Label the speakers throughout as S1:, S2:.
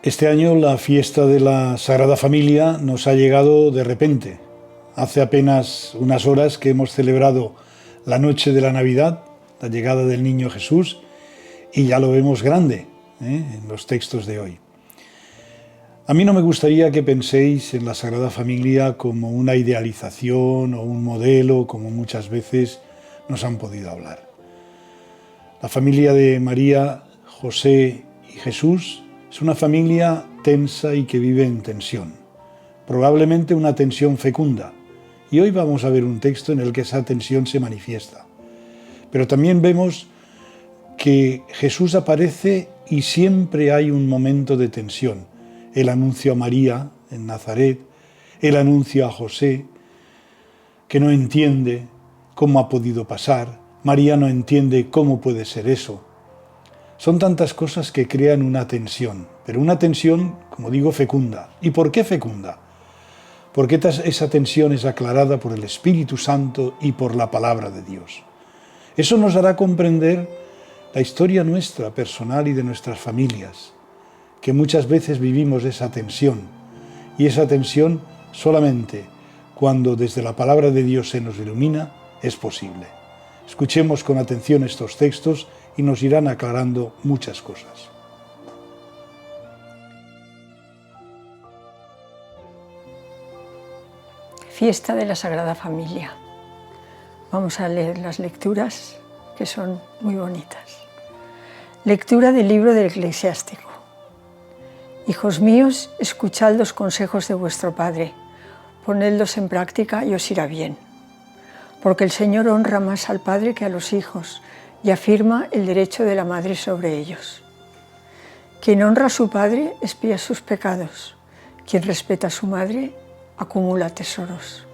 S1: Este año la fiesta de la Sagrada Familia nos ha llegado de repente. Hace apenas unas horas que hemos celebrado la noche de la Navidad, la llegada del Niño Jesús, y ya lo vemos grande en los textos de hoy. A mí no me gustaría que penséis en la Sagrada Familia como una idealización o un modelo, como muchas veces nos han podido hablar. La familia de María, José y Jesús es una familia tensa y que vive en tensión, probablemente una tensión fecunda. Y hoy vamos a ver un texto en el que esa tensión se manifiesta. Pero también vemos que Jesús aparece y siempre hay un momento de tensión. El anuncio a María en Nazaret, el anuncio a José, que no entiende cómo ha podido pasar. María no entiende cómo puede ser eso. Son tantas cosas que crean una tensión, pero una tensión, como digo, fecunda. ¿Y por qué fecunda? Porque esa tensión es aclarada por el Espíritu Santo y por la palabra de Dios. Eso nos hará comprender la historia nuestra personal y de nuestras familias, que muchas veces vivimos esa tensión, y esa tensión solamente cuando desde la palabra de Dios se nos ilumina es posible. Escuchemos con atención estos textos y nos irán aclarando muchas cosas.
S2: Fiesta de la Sagrada Familia. Vamos a leer las lecturas, que son muy bonitas. Lectura del libro del Eclesiástico. Hijos míos, escuchad los consejos de vuestro Padre, ponedlos en práctica y os irá bien. Porque el Señor honra más al Padre que a los hijos y afirma el derecho de la madre sobre ellos. Quien honra a su padre expía sus pecados, quien respeta a su madre acumula tesoros.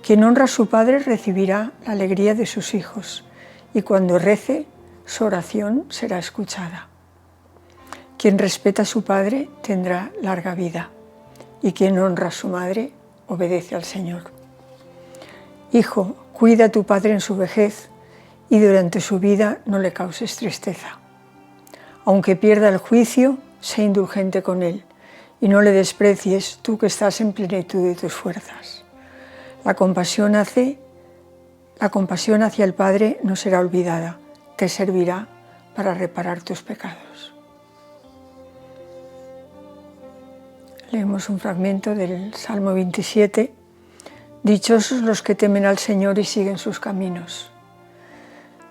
S2: Quien honra a su padre recibirá la alegría de sus hijos, y cuando rece, su oración será escuchada. Quien respeta a su padre tendrá larga vida, y quien honra a su madre obedece al Señor. Hijo, cuida a tu padre en su vejez, y durante su vida no le causes tristeza. Aunque pierda el juicio, sé indulgente con él, y no le desprecies tú que estás en plenitud de tus fuerzas. La compasión hacia el Padre no será olvidada, te servirá para reparar tus pecados. Leemos un fragmento del Salmo 27. Dichosos los que temen al Señor y siguen sus caminos.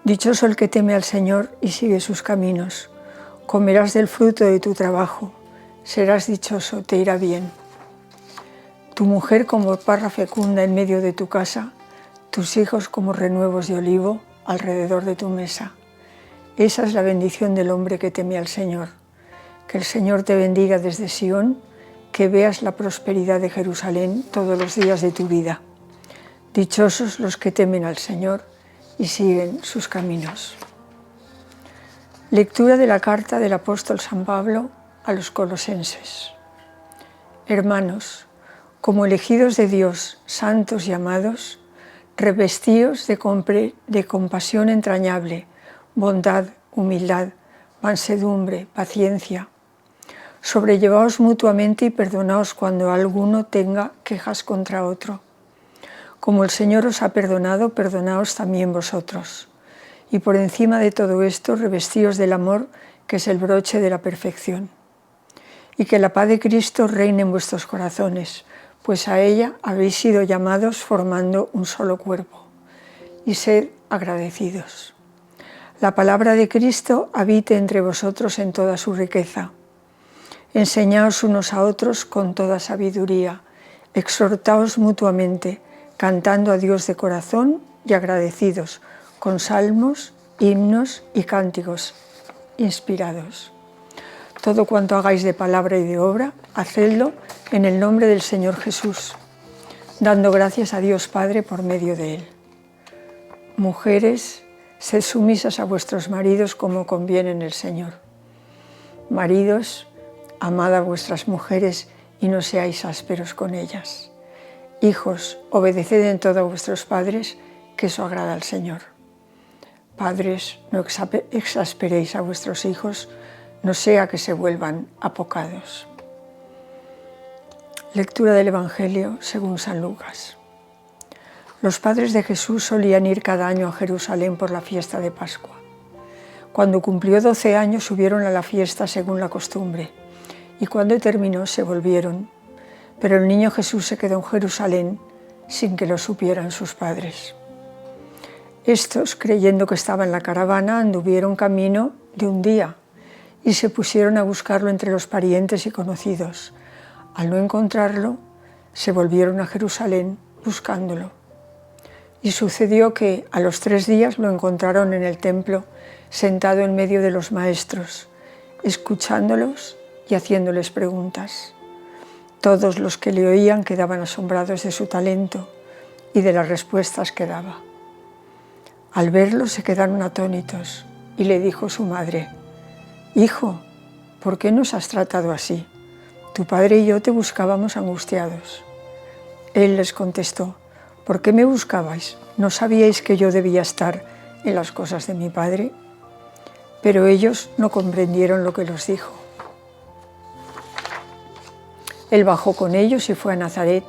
S2: Dichoso el que teme al Señor y sigue sus caminos. Comerás del fruto de tu trabajo. Serás dichoso, te irá bien. Tu mujer como parra fecunda en medio de tu casa, tus hijos como renuevos de olivo alrededor de tu mesa. Esa es la bendición del hombre que teme al Señor. Que el Señor te bendiga desde Sión, que veas la prosperidad de Jerusalén todos los días de tu vida. Dichosos los que temen al Señor y siguen sus caminos. Lectura de la carta del apóstol San Pablo a los colosenses. Hermanos, como elegidos de Dios, santos y amados, revestíos de compasión entrañable, bondad, humildad, mansedumbre, paciencia. Sobrellevaos mutuamente y perdonaos cuando alguno tenga quejas contra otro. Como el Señor os ha perdonado, perdonaos también vosotros. Y por encima de todo esto, revestíos del amor, que es el broche de la perfección. Y que la paz de Cristo reine en vuestros corazones, pues a ella habéis sido llamados formando un solo cuerpo. Y sed agradecidos. La palabra de Cristo habite entre vosotros en toda su riqueza. Enseñaos unos a otros con toda sabiduría. Exhortaos mutuamente, cantando a Dios de corazón y agradecidos, con salmos, himnos y cánticos inspirados. Todo cuanto hagáis de palabra y de obra, hacedlo en el nombre del Señor Jesús, dando gracias a Dios Padre por medio de Él. Mujeres, sed sumisas a vuestros maridos como conviene en el Señor. Maridos, amad a vuestras mujeres y no seáis ásperos con ellas. Hijos, obedeced en todo a vuestros padres, que eso agrada al Señor. Padres, no exasperéis a vuestros hijos, no sea que se vuelvan apocados. Lectura del Evangelio según San Lucas. Los padres de Jesús solían ir cada año a Jerusalén por la fiesta de Pascua. Cuando cumplió 12 años subieron a la fiesta según la costumbre, y cuando terminó se volvieron. Pero el niño Jesús se quedó en Jerusalén sin que lo supieran sus padres. Estos, creyendo que estaba en la caravana, anduvieron camino de un día y se pusieron a buscarlo entre los parientes y conocidos. Al no encontrarlo, se volvieron a Jerusalén buscándolo. Y sucedió que a los 3 días lo encontraron en el templo, sentado en medio de los maestros, escuchándolos y haciéndoles preguntas. Todos los que le oían quedaban asombrados de su talento y de las respuestas que daba. Al verlo se quedaron atónitos y le dijo su madre: «Hijo, ¿por qué nos has tratado así? Tu padre y yo te buscábamos angustiados». Él les contestó: «¿Por qué me buscabais? ¿No sabíais que yo debía estar en las cosas de mi padre?» Pero ellos no comprendieron lo que los dijo. Él bajó con ellos y fue a Nazaret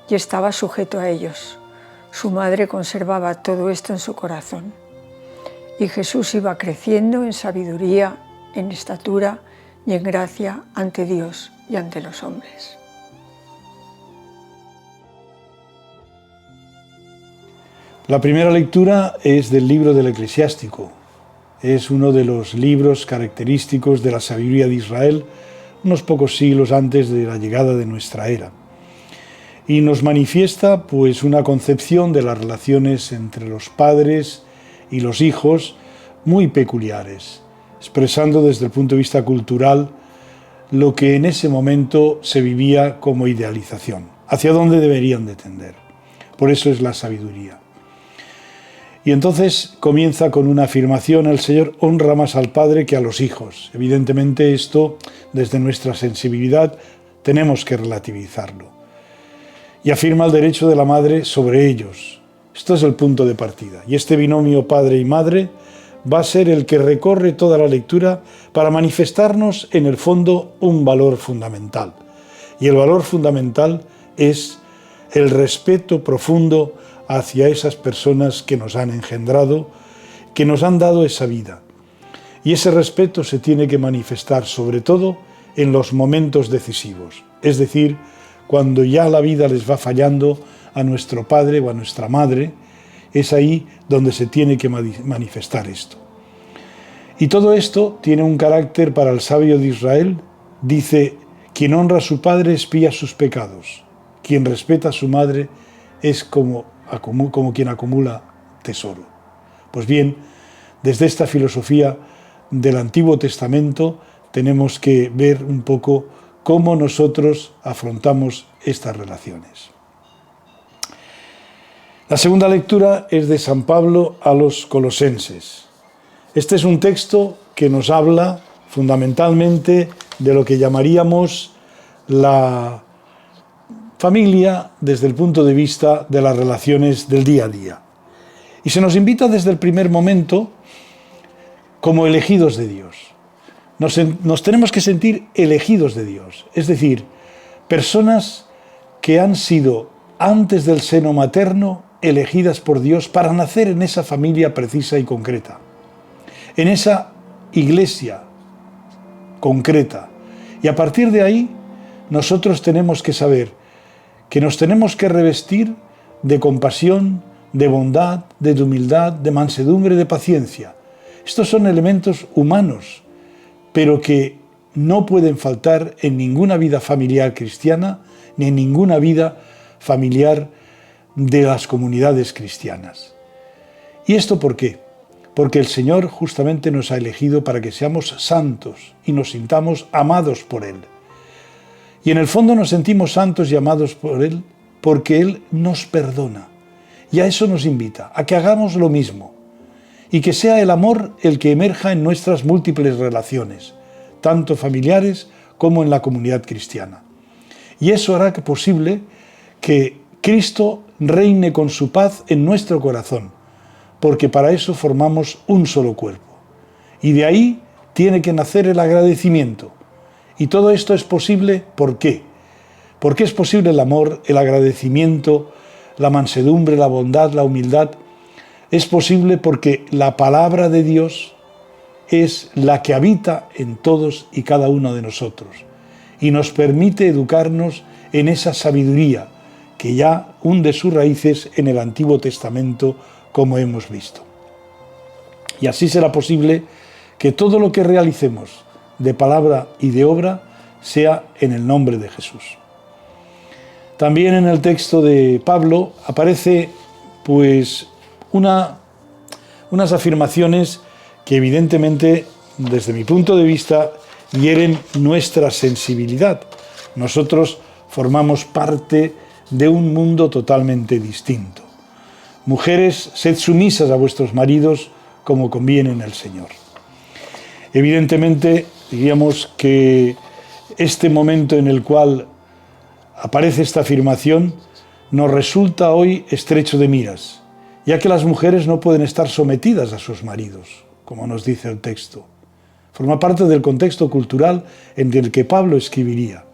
S2: y estaba sujeto a ellos. Su madre conservaba todo esto en su corazón. Y Jesús iba creciendo en sabiduría, en estatura y en gracia ante Dios y ante los hombres.
S1: La primera lectura es del libro del Eclesiástico. Es uno de los libros característicos de la sabiduría de Israel, unos pocos siglos antes de la llegada de nuestra era. Y nos manifiesta pues una concepción de las relaciones entre los padres y los hijos muy peculiares, expresando desde el punto de vista cultural lo que en ese momento se vivía como idealización, hacia dónde deberían de tender. Por eso es la sabiduría. Y entonces comienza con una afirmación: el Señor honra más al padre que a los hijos. Evidentemente esto, desde nuestra sensibilidad, tenemos que relativizarlo. Y afirma el derecho de la madre sobre ellos. Esto es el punto de partida. Y este binomio padre y madre va a ser el que recorre toda la lectura para manifestarnos en el fondo un valor fundamental. Y el valor fundamental es el respeto profundo hacia esas personas que nos han engendrado, que nos han dado esa vida. Y ese respeto se tiene que manifestar sobre todo en los momentos decisivos, es decir, cuando ya la vida les va fallando a nuestro padre o a nuestra madre, es ahí donde se tiene que manifestar esto. Y todo esto tiene un carácter para el sabio de Israel. Dice: quien honra a su padre expía sus pecados, quien respeta a su madre es como quien acumula tesoro. Pues bien, desde esta filosofía del Antiguo Testamento tenemos que ver un poco cómo nosotros afrontamos estas relaciones. La segunda lectura es de San Pablo a los Colosenses. Este es un texto que nos habla fundamentalmente de lo que llamaríamos la familia desde el punto de vista de las relaciones del día a día. Y se nos invita desde el primer momento como elegidos de Dios. Nos tenemos que sentir elegidos de Dios, es decir, personas que han sido antes del seno materno elegidas por Dios para nacer en esa familia precisa y concreta, en esa iglesia concreta. Y a partir de ahí nosotros tenemos que saber que nos tenemos que revestir de compasión, de bondad, de humildad, de mansedumbre, de paciencia. Estos son elementos humanos, pero que no pueden faltar en ninguna vida familiar cristiana, ni en ninguna vida familiar de las comunidades cristianas. ¿Y esto por qué? Porque el Señor justamente nos ha elegido para que seamos santos y nos sintamos amados por Él. Y en el fondo nos sentimos santos y amados por Él porque Él nos perdona. Y a eso nos invita, a que hagamos lo mismo. Y que sea el amor el que emerja en nuestras múltiples relaciones, tanto familiares como en la comunidad cristiana. Y eso hará posible que Cristo reine con su paz en nuestro corazón, porque para eso formamos un solo cuerpo. Y de ahí tiene que nacer el agradecimiento. Y todo esto es posible, ¿por qué? Porque es posible el amor, el agradecimiento, la mansedumbre, la bondad, la humildad. Es posible porque la palabra de Dios es la que habita en todos y cada uno de nosotros y nos permite educarnos en esa sabiduría que ya hunde sus raíces en el Antiguo Testamento, como hemos visto. Y así será posible que todo lo que realicemos de palabra y de obra sea en el nombre de Jesús. También en el texto de Pablo aparece unas afirmaciones que evidentemente, desde mi punto de vista, hieren nuestra sensibilidad. Nosotros formamos parte de un mundo totalmente distinto. Mujeres, sed sumisas a vuestros maridos como conviene en el Señor. Evidentemente, diríamos que este momento en el cual aparece esta afirmación nos resulta hoy estrecho de miras, ya que las mujeres no pueden estar sometidas a sus maridos, como nos dice el texto. Forma parte del contexto cultural en el que Pablo escribiría.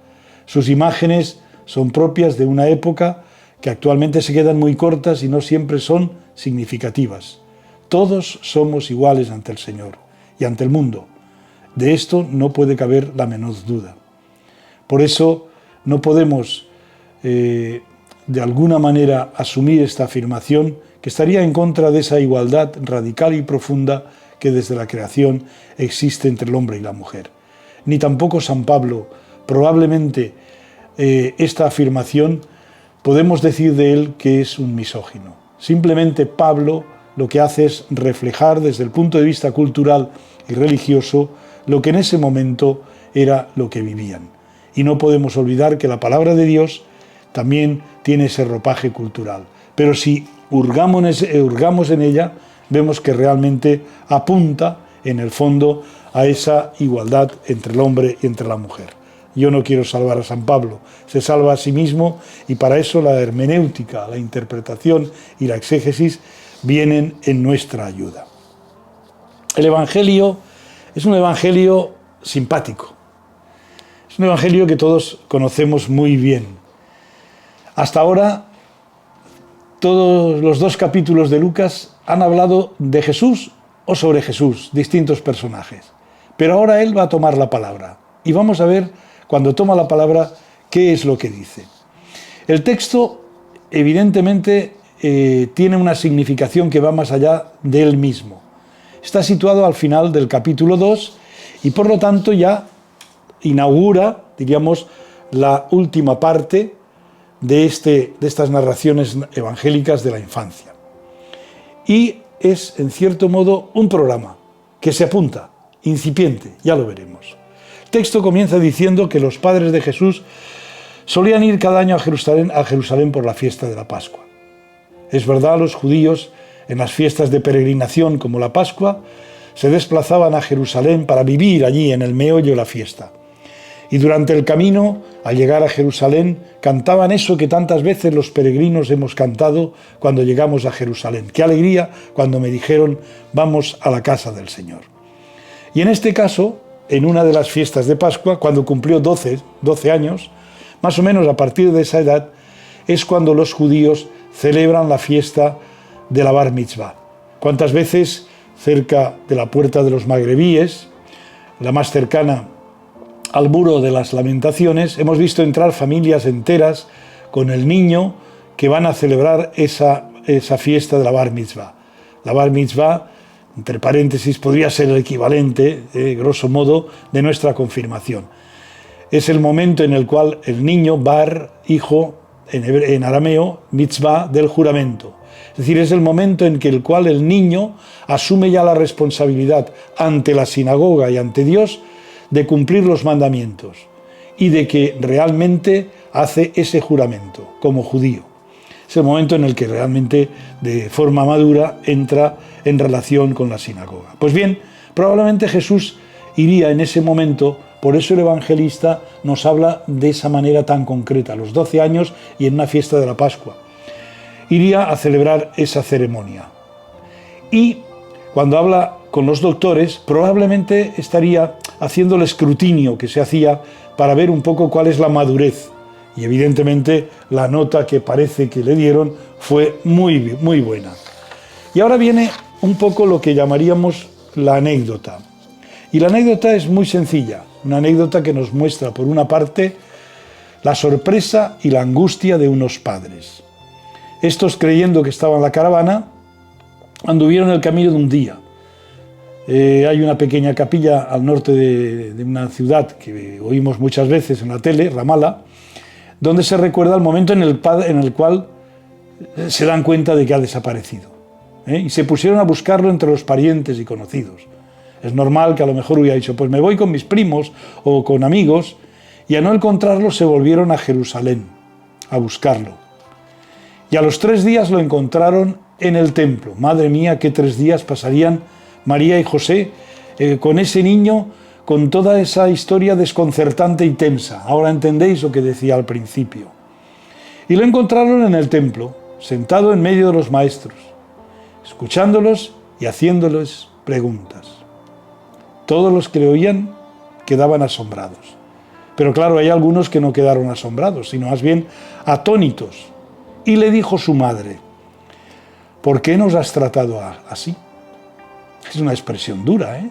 S1: Sus imágenes son propias de una época que actualmente se quedan muy cortas y no siempre son significativas. Todos somos iguales ante el Señor y ante el mundo. De esto no puede caber la menor duda. Por eso no podemos, de alguna manera, asumir esta afirmación que estaría en contra de esa igualdad radical y profunda que desde la creación existe entre el hombre y la mujer. Ni tampoco San Pablo, probablemente esta afirmación podemos decir de él que es un misógino. Simplemente Pablo lo que hace es reflejar desde el punto de vista cultural y religioso lo que en ese momento era lo que vivían. Y no podemos olvidar que la palabra de Dios también tiene ese ropaje cultural. Pero si hurgamos en ella, vemos que realmente apunta, en el fondo, a esa igualdad entre el hombre y entre la mujer. Yo no quiero salvar a San Pablo, se salva a sí mismo y para eso la hermenéutica, la interpretación y la exégesis vienen en nuestra ayuda. El Evangelio es un Evangelio simpático. Es un Evangelio que todos conocemos muy bien. Hasta ahora, todos los 2 capítulos de Lucas han hablado de Jesús o sobre Jesús, distintos personajes. Pero ahora él va a tomar la palabra. Y vamos a ver, cuando toma la palabra, qué es lo que dice. El texto, evidentemente, tiene una significación que va más allá de él mismo. Está situado al final del capítulo 2 y por lo tanto ya inaugura, diríamos, la última parte de estas narraciones evangélicas de la infancia. Y es, en cierto modo, un programa que se apunta, incipiente, ya lo veremos. El texto comienza diciendo que los padres de Jesús solían ir cada año a Jerusalén por la fiesta de la Pascua. Es verdad, los judíos, en las fiestas de peregrinación como la Pascua, se desplazaban a Jerusalén para vivir allí en el meollo de la fiesta. Y durante el camino, al llegar a Jerusalén, cantaban eso que tantas veces los peregrinos hemos cantado cuando llegamos a Jerusalén. ¡Qué alegría cuando me dijeron, vamos a la casa del Señor! Y en este caso, en una de las fiestas de Pascua, cuando cumplió 12 años, más o menos a partir de esa edad, es cuando los judíos celebran la fiesta de la Bar Mitzvah. ¿Cuántas veces cerca de la puerta de los magrebíes, la más cercana al muro de las lamentaciones, hemos visto entrar familias enteras con el niño que van a celebrar esa fiesta de la Bar Mitzvah? La Bar Mitzvah, entre paréntesis, podría ser el equivalente, grosso modo, de nuestra confirmación. Es el momento en el cual el niño, bar, hijo, en arameo, mitzvah, del juramento. Es decir, es el momento en el cual el niño asume ya la responsabilidad ante la sinagoga y ante Dios de cumplir los mandamientos y de que realmente hace ese juramento como judío. Es el momento en el que realmente de forma madura entra en relación con la sinagoga. Pues bien, probablemente Jesús iría en ese momento, por eso el evangelista nos habla de esa manera tan concreta, a los 12 años y en una fiesta de la Pascua. Iría a celebrar esa ceremonia. Y cuando habla con los doctores, probablemente estaría haciendo el escrutinio que se hacía para ver un poco cuál es la madurez. Y evidentemente la nota que parece que le dieron fue muy, muy buena. Y ahora viene un poco lo que llamaríamos la anécdota. Y la anécdota es muy sencilla, una anécdota que nos muestra, por una parte, la sorpresa y la angustia de unos padres. Estos, creyendo que estaba en la caravana, anduvieron el camino de un día. Hay una pequeña capilla al norte de una ciudad que oímos muchas veces en la tele, Ramallah, donde se recuerda el momento en el cual se dan cuenta de que ha desaparecido. Y se pusieron a buscarlo entre los parientes y conocidos. Es normal que a lo mejor hubiera dicho, pues me voy con mis primos o con amigos, y a no encontrarlo se volvieron a Jerusalén a buscarlo. Y a los 3 días lo encontraron en el templo. Madre mía, qué 3 días pasarían María y José con ese niño, con toda esa historia desconcertante y tensa. Ahora entendéis lo que decía al principio. Y lo encontraron en el templo, sentado en medio de los maestros, escuchándolos y haciéndoles preguntas. Todos los que le oían quedaban asombrados. Pero claro, hay algunos que no quedaron asombrados, sino más bien atónitos. Y le dijo su madre, ¿por qué nos has tratado así? Es una expresión dura, ¿eh?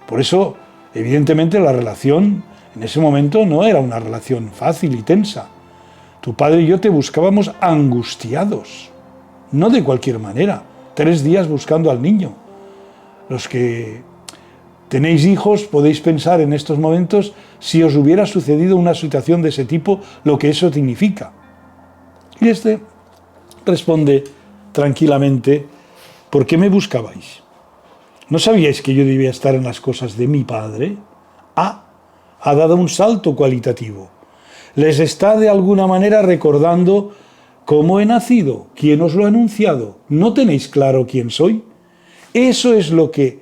S1: Por eso, evidentemente, la relación en ese momento no era una relación fácil y tensa. Tu padre y yo te buscábamos angustiados, no de cualquier manera, 3 días buscando al niño. Los que tenéis hijos podéis pensar en estos momentos si os hubiera sucedido una situación de ese tipo, lo que eso significa. Y este responde tranquilamente, ¿por qué me buscabais? ¿No sabíais que yo debía estar en las cosas de mi padre? Ha dado un salto cualitativo. Les está de alguna manera recordando cómo he nacido, quién os lo ha anunciado. ¿No tenéis claro quién soy? Eso es lo que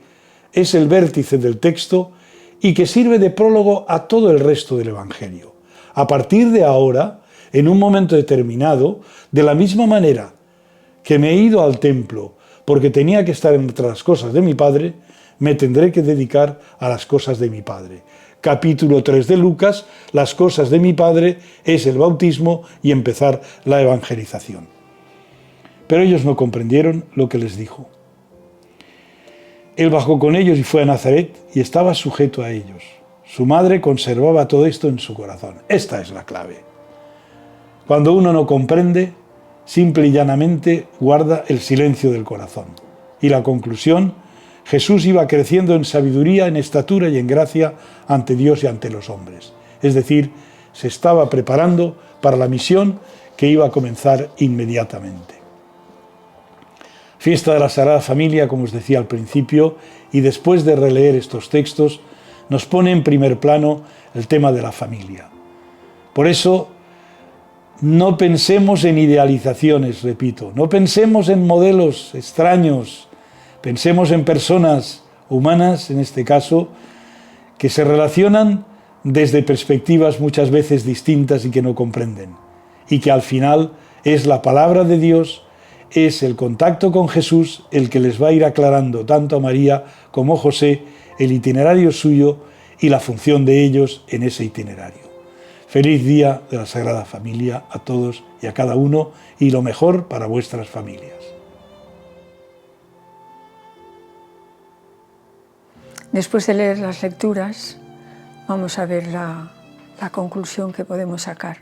S1: es el vértice del texto y que sirve de prólogo a todo el resto del Evangelio. A partir de ahora, en un momento determinado, de la misma manera que me he ido al templo porque tenía que estar entre las cosas de mi Padre, me tendré que dedicar a las cosas de mi Padre. Capítulo 3 de Lucas, las cosas de mi Padre es el bautismo y empezar la evangelización. Pero ellos no comprendieron lo que les dijo. Él bajó con ellos y fue a Nazaret y estaba sujeto a ellos. Su madre conservaba todo esto en su corazón. Esta es la clave. Cuando uno no comprende, simple y llanamente guarda el silencio del corazón. Y la conclusión, Jesús iba creciendo en sabiduría, en estatura y en gracia ante Dios y ante los hombres. Es decir, se estaba preparando para la misión que iba a comenzar inmediatamente. Fiesta de la Sagrada Familia, como os decía al principio, y después de releer estos textos, nos pone en primer plano el tema de la familia. Por eso, no pensemos en idealizaciones, repito, no pensemos en modelos extraños, pensemos en personas humanas, en este caso, que se relacionan desde perspectivas muchas veces distintas y que no comprenden, y que al final es la palabra de Dios, es el contacto con Jesús el que les va a ir aclarando tanto a María como a José el itinerario suyo y la función de ellos en ese itinerario. Feliz día de la Sagrada Familia a todos y a cada uno y lo mejor para vuestras familias.
S2: Después de leer las lecturas, vamos a ver la conclusión que podemos sacar.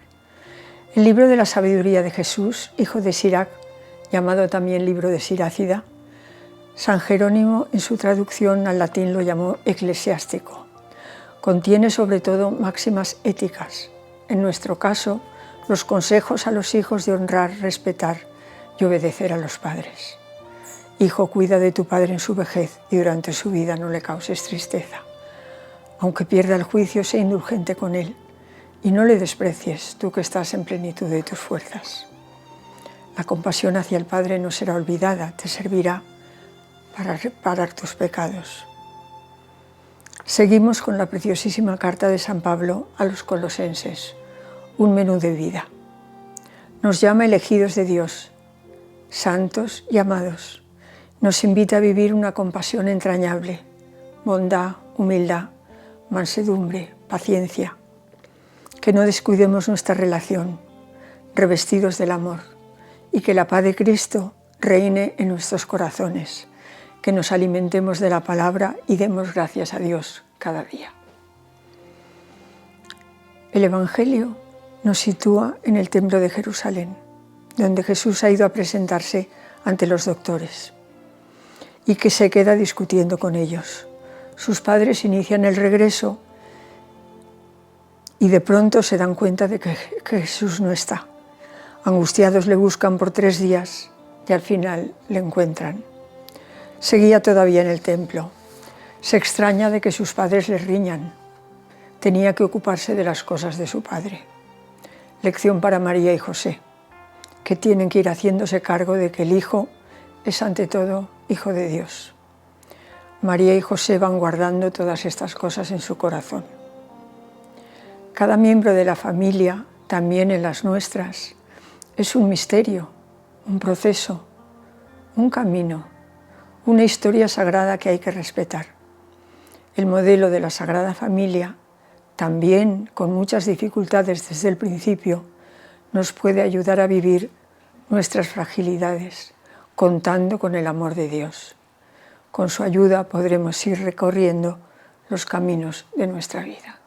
S2: El libro de la sabiduría de Jesús, hijo de Sirac, llamado también libro de Sirácida, San Jerónimo en su traducción al latín lo llamó eclesiástico. Contiene sobre todo máximas éticas, en nuestro caso, los consejos a los hijos de honrar, respetar y obedecer a los padres. Hijo, cuida de tu padre en su vejez y durante su vida no le causes tristeza. Aunque pierda el juicio, sé indulgente con él y no le desprecies, tú que estás en plenitud de tus fuerzas. La compasión hacia el Padre no será olvidada, te servirá para reparar tus pecados. Seguimos con la preciosísima carta de San Pablo a los colosenses, un menú de vida. Nos llama elegidos de Dios, santos y amados, nos invita a vivir una compasión entrañable, bondad, humildad, mansedumbre, paciencia. Que no descuidemos nuestra relación, revestidos del amor, y que la paz de Cristo reine en nuestros corazones, que nos alimentemos de la palabra y demos gracias a Dios cada día. El Evangelio nos sitúa en el templo de Jerusalén, donde Jesús ha ido a presentarse ante los doctores y que se queda discutiendo con ellos. Sus padres inician el regreso y de pronto se dan cuenta de que Jesús no está. Angustiados le buscan por 3 días y al final le encuentran. Seguía todavía en el templo. Se extraña de que sus padres le riñan. Tenía que ocuparse de las cosas de su padre. Lección para María y José, que tienen que ir haciéndose cargo de que el Hijo es ante todo Hijo de Dios. María y José van guardando todas estas cosas en su corazón. Cada miembro de la familia, también en las nuestras, es un misterio, un proceso, un camino, una historia sagrada que hay que respetar. El modelo de la Sagrada Familia, también con muchas dificultades desde el principio, nos puede ayudar a vivir nuestras fragilidades, contando con el amor de Dios. Con su ayuda podremos ir recorriendo los caminos de nuestra vida.